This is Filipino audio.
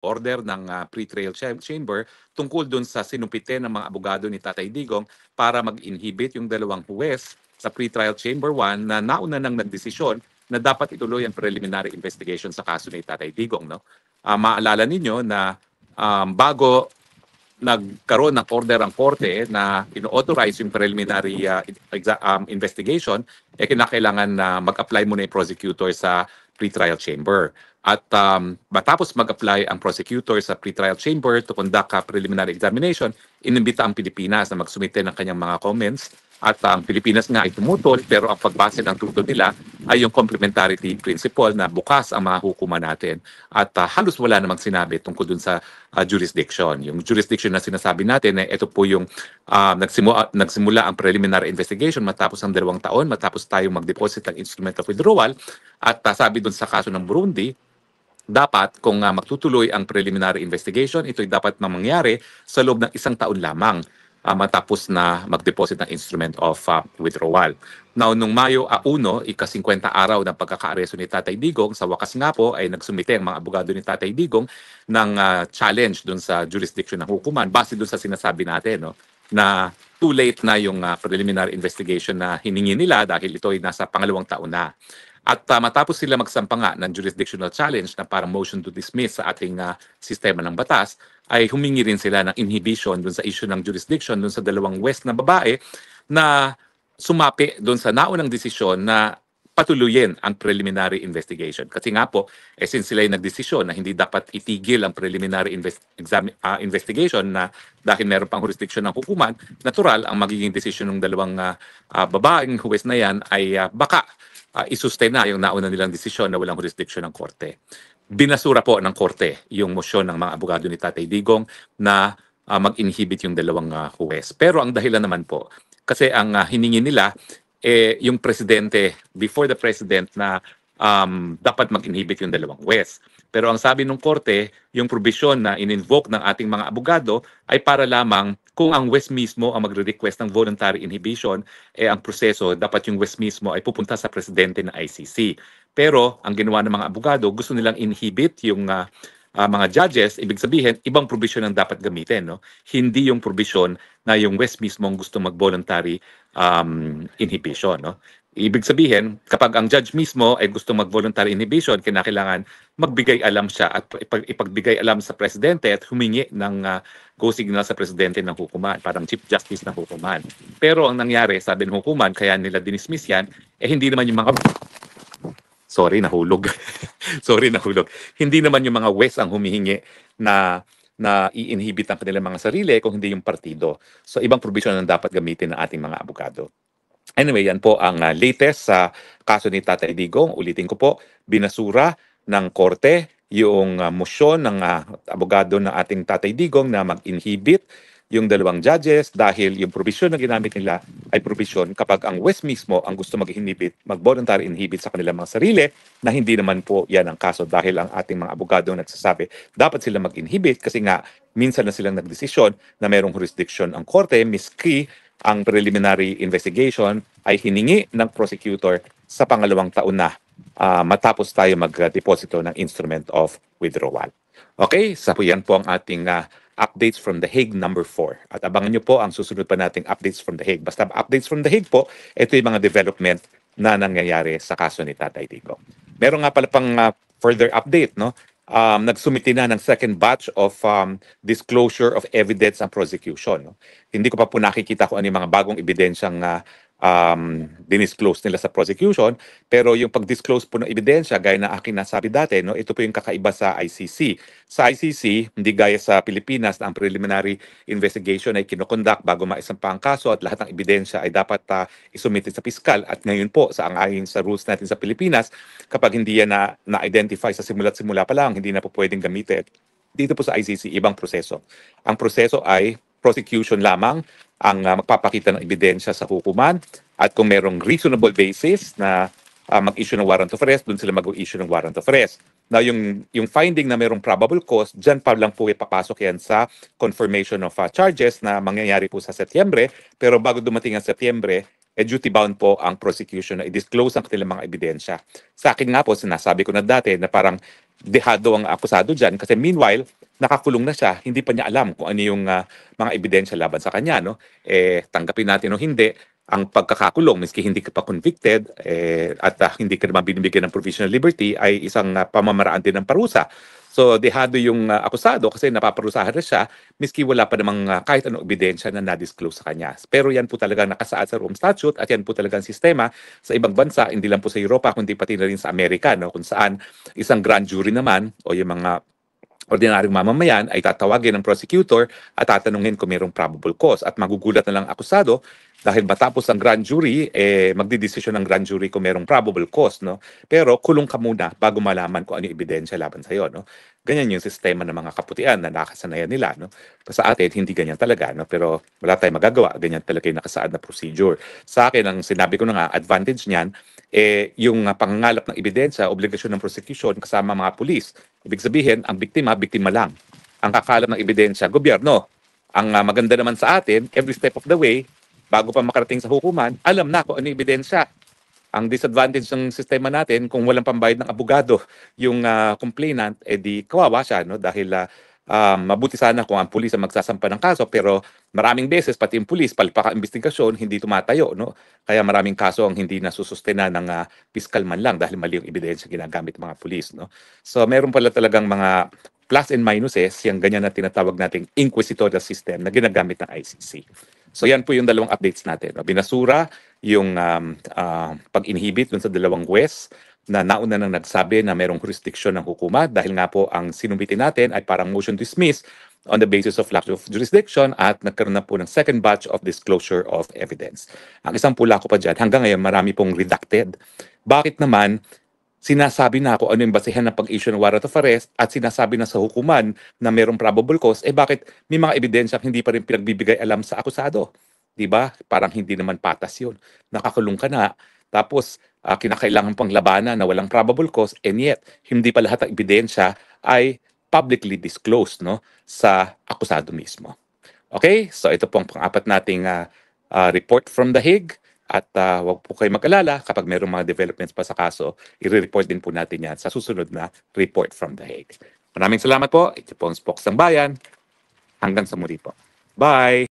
order ng pre-trial chamber tungkol dun sa sinumpitin ng mga abogado ni Tatay Digong para mag-inhibit yung dalawang huwes sa pre-trial chamber 1 na nauna nang nagdesisyon na dapat ituloy ang preliminary investigation sa kaso ni Tatay Digong. No? Maalala ninyo na bago nagkaroon ng order ang korte na ino-authorize yung preliminary investigation, kinakailangan na mag-apply muna yung prosecutor sa pre-trial chamber. At matapos mag-apply ang prosecutor sa pre-trial chamber to conduct a preliminary examination, inimbita ang Pilipinas na magsumite ng kanyang mga comments. At ang Pilipinas nga ay tumutol, pero ang pagbase ng tutol nila ay yung complementarity principle na bukas ang mga hukuman natin. At halos wala namang sinabi tungkol dun sa jurisdiction. Yung jurisdiction na sinasabi natin, ito po yung nagsimula ang preliminary investigation matapos ng 2 taon, matapos tayong mag-deposit ng instrument of withdrawal. At sabi dun sa kaso ng Burundi, dapat kung magtutuloy ang preliminary investigation, ito'y dapat mangyari sa loob ng 1 taon lamang matapos na mag-deposit ng instrument of withdrawal. Now, nung Mayo 1, ika-50 araw ng pagkakaaresto ni Tatay Digong, sa wakas nga po ay nagsumite ang mga abogado ni Tatay Digong ng challenge dun sa jurisdiction ng hukuman base dun sa sinasabi natin, no, na too late na yung preliminary investigation na hiningi nila dahil ito ay nasa 2 taon na. At matapos sila magsampa nga ng jurisdictional challenge na parang motion to dismiss sa ating sistema ng batas, ay humingi rin sila ng inhibition dun sa issue ng jurisdiction dun sa 2 West na babae na sumapi dun sa naunang desisyon na patuloyin ang preliminary investigation. Kasi nga po, since sila ay nagdesisyon na hindi dapat itigil ang preliminary investigation na dahil meron pang jurisdiction ng hukuman, natural ang magiging desisyon ng 2 babaeng huwes na yan ay baka isustain na yung nauna nilang desisyon na walang jurisdiction ng korte. Binasura po ng korte yung motion ng mga abogado ni Tatay Digong na mag-inhibit yung 2 huwes. Pero ang dahilan naman po, kasi ang hiningi nila, yung presidente, before the president na dapat mag-inhibit yung 2 huwes. Pero ang sabi ng korte, yung provision na in-invoke ng ating mga abogado ay para lamang kung ang West mismo ang magre-request ng voluntary inhibition, ang proseso, dapat yung West mismo ay pupunta sa presidente ng ICC. Pero ang ginawa ng mga abogado, gusto nilang inhibit yung mga judges, ibig sabihin, ibang provision ang dapat gamitin. No? Hindi yung provision na yung West mismo ang gusto mag-voluntary inhibition. No? Ibig sabihin, kapag ang judge mismo ay gusto mag-voluntary inhibition, kinakailangan magbigay alam siya at ipagbigay alam sa presidente at humingi ng go signal sa presidente ng hukuman, parang chief justice ng hukuman. Pero ang nangyari, sabi ng hukuman, kaya nila dinismiss yan, hindi naman yung mga... Sorry, nahulog. Sorry, nahulog. Hindi naman yung mga West ang humihingi na i-inhibit ang kanilang mga sarili kung hindi yung partido. So, ibang provision ang dapat gamitin ng ating mga abogado. Anyway, yan po ang latest sa kaso ni Tatay Digong. Ulitin ko po, binasura ng korte yung motion ng abogado ng ating Tatay Digong na mag-inhibit yung 2 judges dahil yung provision na ginamit nila ay provision kapag ang West mismo ang gusto mag-inhibit, mag-voluntary inhibit sa kanilang mga sarili, na hindi naman po yan ang kaso dahil ang ating mga abogado nagsasabi dapat sila mag-inhibit kasi nga minsan na silang nagdesisyon na mayroong jurisdiction ang korte miski ang preliminary investigation ay hiningi ng prosecutor sa 2 taon na matapos tayo mag-deposito ng instrument of withdrawal. Okay, so yan po ang ating updates from The Hague number 4. At abangan nyo po ang susunod pa nating updates from The Hague. Basta updates from The Hague po, ito yung mga development na nangyayari sa kaso ni Tatay Digong. Meron nga pala pang further update, no? Nagsumiti na ng second batch of disclosure of evidence ang prosecution. No? Hindi ko pa po nakikita kung ano yung mga bagong ebidensyang dinisclose nila sa prosecution, pero yung pag-disclose po ng ebidensya, gaya na aking nasabi dati, no, ito po yung kakaiba sa ICC. Sa ICC, hindi gaya sa Pilipinas na ang preliminary investigation ay kinokonduct bago maisampa ang kaso at lahat ng ebidensya ay dapat isumite sa piskal. At ngayon po, sa ayon sa rules natin sa Pilipinas, kapag hindi yan na-identify sa simula't simula pa lang, hindi na po pwedeng gamitin. Dito po sa ICC, ibang proseso. Ang proseso ay prosecution lamang ang magpapakita ng ebidensya sa hukuman at kung merong reasonable basis na mag-issue ng warrant of arrest, doon sila mag-issue ng warrant of arrest. Now, yung finding na merong probable cause, dyan pa lang po papasok yan sa confirmation of charges na mangyayari po sa Setyembre. Pero bago dumating ang Setyembre, duty bound po ang prosecution na i-disclose ang kanilang mga ebidensya. Sa akin nga po, sinasabi ko na dati na parang dehado ang akusado dyan kasi meanwhile, nakakulong na siya, hindi pa niya alam kung ano yung mga ebidensya laban sa kanya. No? Tanggapin natin o hindi, ang pagkakakulong, miski hindi ka pa convicted at hindi ka naman binibigyan ng provisional liberty, ay isang pamamaraan din ng parusa. So, dehado yung akusado kasi napaparusahan na siya, miski wala pa namang kahit anong ebidensya na na-disclose sa kanya. Pero yan po talaga nakasaad sa Rome Statute at yan po talaga ang sistema sa ibang bansa, hindi lang po sa Europa, kundi pati na rin sa Amerika, no? Kung saan isang grand jury naman o yung mga ordinaryong mamamayan ay tatawagin ng prosecutor at tatanungin kung mayroong probable cause at magugulat na lang ang akusado dahil matapos ang grand jury, magdidesisyon ng grand jury kung mayroong probable cause. No? Pero kulong ka muna bago malaman kung ano yung ebidensya laban sa'yo. No? Ganyan yung sistema ng mga kaputian na nakasanayan nila. No? Sa atin, hindi ganyan talaga. No? Pero wala tayong magagawa. Ganyan talaga yung nakasaad na procedure. Sa akin, ang sinabi ko na nga, advantage niyan, yung pangangalap ng ebidensya, obligasyon ng prosecution kasama mga pulis. Ibig sabihin, ang biktima lang. Ang kakalap ng ebidensya, gobyerno. Ang maganda naman sa atin, every step of the way, bago pa makarating sa hukuman, alam na kung ano yung ebidensya. Ang disadvantage ng sistema natin, kung walang pambayad ng abogado yung complainant, di kawawa siya. No? Dahil mabuti sana kung ang pulis ang magsasampa ng kaso, pero maraming beses, pati yung pulis, palpaka investigasyon, hindi tumatayo. No? Kaya maraming kaso ang hindi nasusustena ng piskal man lang dahil mali yung ebidensya ginagamit ng mga pulis. No? So meron pala talagang mga plus and minuses, yung ganyan na tinatawag nating inquisitorial system na ginagamit ng ICC. So yan po yung dalawang updates natin. No? Binasura yung pag-inhibit dun sa dalawang huwes na nauna nang nagsabi na mayroong jurisdiction ng hukuma dahil nga po ang sinumbitin natin ay parang motion to dismiss on the basis of lack of jurisdiction at nagkaroon na po ng second batch of disclosure of evidence. Ang isang pula ko pa dyan, hanggang ngayon marami pong redacted. Bakit naman sinasabi na ako ano yung basehan ng pag-issue ng warrant of arrest at sinasabi na sa hukuman na mayroong probable cause, bakit may mga ebidensya hindi pa rin pinagbibigay alam sa akusado? Diba? Parang hindi naman patas yun. Nakakulong ka na, tapos kinakailangan pang labanan na walang probable cause, and yet, hindi pa lahat ng ebidensya ay publicly disclosed no, sa akusado mismo. Okay? So ito pong pang-apat nating report from The Hague. At huwag po kayo mag-alala kapag mayroong mga developments pa sa kaso, i-report din po natin yan sa susunod na report from The Hague. Maraming salamat po. Ito po ang Spokes ng Bayan. Hanggang sa muli po. Bye!